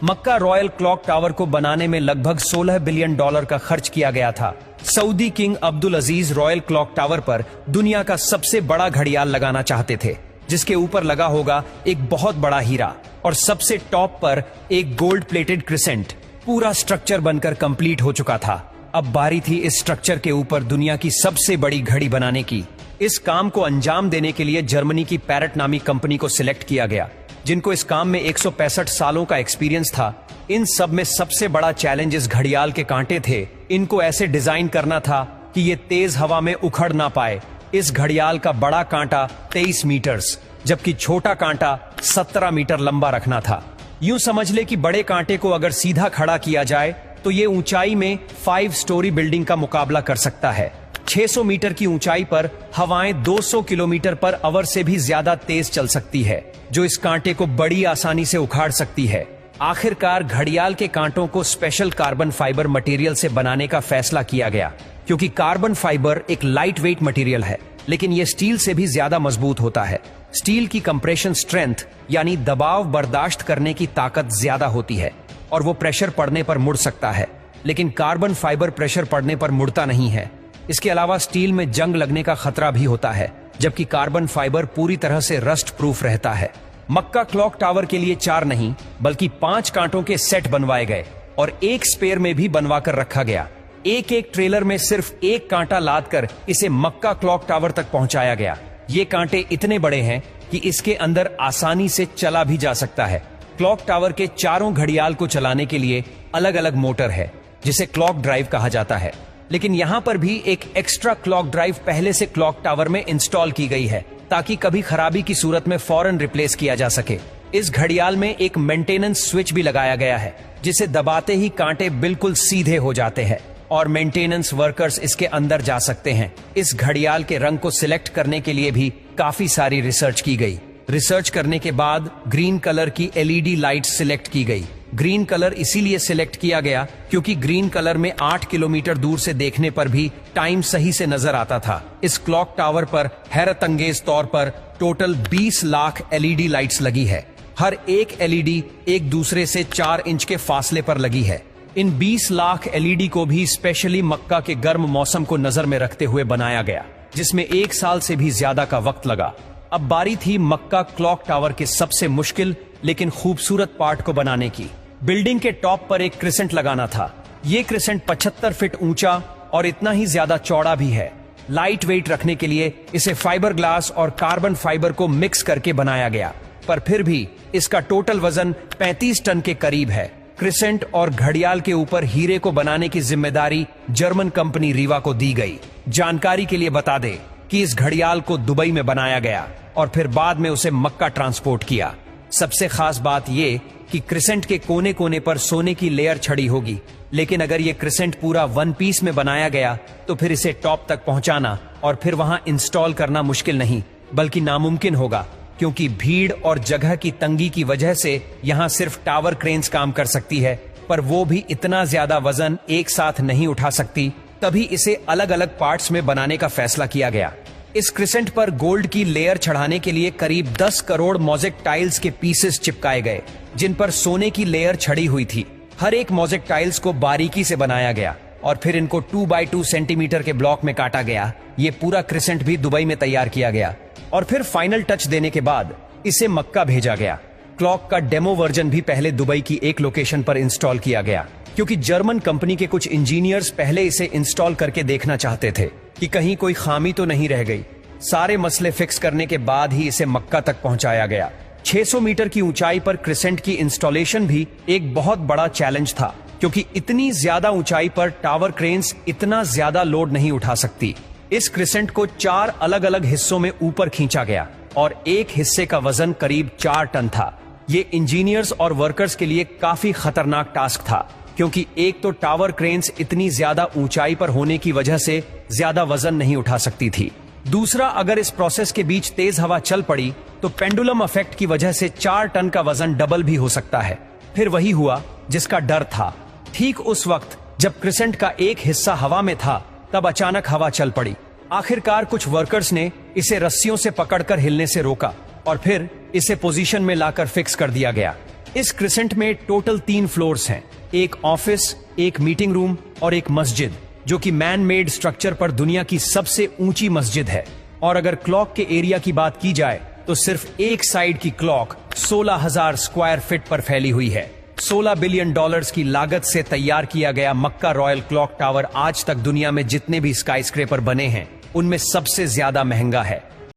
मक्का royal clock tower को बनाने में लगभग $16 बिलियन का खर्च किया गया था। सऊदी किंग अब्दुल अजीज रॉयल क्लॉक टावर पर दुनिया का सबसे बड़ा घड़ियाल लगाना चाहते थे, जिसके ऊपर लगा होगा एक बहुत बड़ा हीरा और सबसे टॉप पर एक गोल्ड प्लेटेड क्रिसेंट। पूरा स्ट्रक्चर बनकर कंप्लीट हो चुका था। अब बारी थी इस स्ट्रक्चर के ऊपर दुनिया की सबसे बड़ी घड़ी बनाने की। इस काम को अंजाम देने के लिए जर्मनी की पैरेट नामी कंपनी को सिलेक्ट किया गया, जिनको इस काम में 165 सालों का एक्सपीरियंस था। इन सब में सबसे बड़ा चैलेंज इस घड़ियाल के कांटे थे। इनको ऐसे डिजाइन करना था कि ये तेज हवा में उखड़ ना पाए। इस घड़ियाल का बड़ा कांटा 23 मीटर्स, जबकि छोटा कांटा 17 मीटर लंबा रखना था। यूं समझ ले कि बड़े कांटे को अगर सीधा खड़ा किया जाए तो ये ऊंचाई में 5 स्टोरी बिल्डिंग का मुकाबला कर सकता है। 600 मीटर की ऊंचाई पर हवाएं 200 किलोमीटर पर आवर से भी ज्यादा तेज चल सकती है, जो इस कांटे को बड़ी आसानी से उखाड़ सकती है। आखिरकार घड़ियाल के कांटों को स्पेशल कार्बन फाइबर मटेरियल से बनाने का फैसला किया गया, क्योंकि कार्बन फाइबर एक लाइट वेट मटेरियल है, लेकिन यह स्टील से भी ज्यादा मजबूत होता है। स्टील की कंप्रेशन स्ट्रेंथ यानी दबाव बर्दाश्त करने की ताकत ज्यादा होती है और वो प्रेशर पड़ने पर मुड़ सकता है, लेकिन कार्बन फाइबर प्रेशर पड़ने पर मुड़ता नहीं है। इसके अलावा स्टील में जंग लगने का खतरा भी होता है, जबकि कार्बन फाइबर पूरी तरह से रस्ट प्रूफ रहता है। मक्का क्लॉक टावर के लिए 4 नहीं बल्कि 5 कांटों के सेट बनवाए गए और एक स्पेयर में भी बनवा कर रखा गया। एक एक ट्रेलर में सिर्फ एक कांटा लाद कर इसे मक्का क्लॉक टावर तक पहुंचाया गया। ये कांटे इतने बड़े हैं कि इसके अंदर आसानी से चला भी जा सकता है। क्लॉक टावर के चारों घड़ियाल को चलाने के लिए अलग अलग मोटर है, जिसे क्लॉक ड्राइव कहा जाता है, लेकिन यहाँ पर भी एक एक्स्ट्रा क्लॉक ड्राइव पहले से क्लॉक टावर में इंस्टॉल की गई है, ताकि कभी खराबी की सूरत में फौरन रिप्लेस किया जा सके। इस घड़ियाल में एक मेंटेनेंस स्विच भी लगाया गया है, जिसे दबाते ही कांटे बिल्कुल सीधे हो जाते हैं और मेंटेनेंस वर्कर्स इसके अंदर जा सकते हैं। इस घड़ियाल के रंग को सिलेक्ट करने के लिए भी काफी सारी रिसर्च की गई। रिसर्च करने के बाद ग्रीन कलर की LED लाइट सिलेक्ट की गई। ग्रीन कलर इसीलिए सिलेक्ट किया गया क्योंकि ग्रीन कलर में 8 किलोमीटर दूर से देखने पर भी टाइम सही से नजर आता था। इस क्लॉक टावर पर हैरत अंगेज तौर पर टोटल 20 लाख LED लाइट्स लगी है। हर एक LED एक दूसरे से 4 इंच के फासले पर लगी है। इन 20 लाख LED को भी स्पेशली मक्का के गर्म मौसम को नजर में रखते हुए बनाया गया, जिसमें 1 साल से भी ज्यादा का वक्त लगा। अब बारी थी मक्का क्लॉक टावर के सबसे मुश्किल लेकिन खूबसूरत पार्ट को बनाने की। बिल्डिंग के टॉप पर एक क्रिसेंट लगाना था। ये क्रिसेंट 75 फीट ऊंचा और इतना ही ज्यादा चौड़ा भी है। लाइट वेट रखने के लिए इसे फाइबर ग्लास और कार्बन फाइबर को मिक्स करके बनाया गया, पर फिर भी इसका टोटल वजन 35 टन के करीब है। क्रिसेंट और घड़ियाल के ऊपर हीरे को बनाने की जिम्मेदारी जर्मन कंपनी रीवा को दी गई। जानकारी के लिए बता दें कि इस घड़ियाल को दुबई में बनाया गया और फिर बाद में उसे मक्का ट्रांसपोर्ट किया। सबसे खास बात यह कि क्रिसेंट के कोने कोने पर सोने की लेयर छड़ी होगी, लेकिन अगर ये क्रिसेंट पूरा 1 पीस में बनाया गया तो फिर इसे टॉप तक पहुंचाना और फिर वहां इंस्टॉल करना मुश्किल नहीं बल्कि नामुमकिन होगा, क्योंकि भीड़ और जगह की तंगी की वजह से यहां सिर्फ टावर क्रेन्स काम कर सकती है, पर वो भी इतना ज्यादा वजन एक साथ नहीं उठा सकती। तभी इसे अलग अलग पार्ट्स में बनाने का फैसला किया गया। इस क्रिसेंट पर गोल्ड की लेयर चढ़ाने के लिए करीब 10 करोड़ मोज़ेक टाइल्स के पीसेस चिपकाए गए, जिन पर सोने की लेयर छड़ी हुई थी। हर एक मोज़ेक टाइल्स को बारीकी से बनाया गया और फिर इनको 2x2 सेंटीमीटर के ब्लॉक में काटा गया। ये पूरा क्रिसेंट भी दुबई में तैयार किया गया और फिर फाइनल टच देने के बाद इसे मक्का भेजा गया। क्लॉक का डेमो वर्जन भी पहले दुबई की एक लोकेशन पर इंस्टॉल किया गया, क्योंकि जर्मन कंपनी के कुछ इंजीनियर्स पहले इसे इंस्टॉल करके देखना चाहते थे कि कहीं कोई खामी तो नहीं रह गई। सारे मसले फिक्स करने के बाद ही इसे मक्का तक पहुंचाया गया। 600 मीटर की ऊंचाई पर क्रिसेंट की इंस्टॉलेशन भी एक बहुत बड़ा चैलेंज था, क्योंकि इतनी ज्यादा ऊंचाई पर टावर क्रेन्स इतना ज्यादा लोड नहीं उठा सकती। इस क्रिसेंट को 4 अलग अलग हिस्सों में ऊपर खींचा गया और एक हिस्से का वजन करीब 4 टन था। ये इंजीनियर्स और वर्कर्स के लिए काफी खतरनाक टास्क था, क्योंकि एक तो टावर क्रेन्स इतनी ज्यादा ऊंचाई पर होने की वजह से ज्यादा वजन नहीं उठा सकती थी। दूसरा, अगर इस प्रोसेस के बीच तेज हवा चल पड़ी तो पेंडुलम इफेक्ट की वजह से 4 टन का वजन डबल भी हो सकता है। फिर वही हुआ जिसका डर था। ठीक उस वक्त जब क्रिसेंट का एक हिस्सा हवा में था, तब अचानक हवा चल पड़ी। आखिरकार कुछ वर्कर्स ने इसे रस्सियों से पकड़कर हिलने से रोका और फिर इसे पोजीशन में लाकर फिक्स कर दिया गया। इस क्रिसेंट में टोटल 3 फ्लोर्स हैं, एक ऑफिस, एक मीटिंग रूम और एक मस्जिद, जो कि मैन मेड स्ट्रक्चर पर दुनिया की सबसे ऊंची मस्जिद है। और अगर क्लॉक के एरिया की बात की जाए तो सिर्फ एक साइड की क्लॉक 16,000 स्क्वायर फीट पर फैली हुई है। $16 बिलियन की लागत से तैयार किया गया मक्का रॉयल क्लॉक टावर आज तक दुनिया में जितने भी स्काईस्क्रेपर बने हैं उनमें सबसे ज्यादा महंगा है।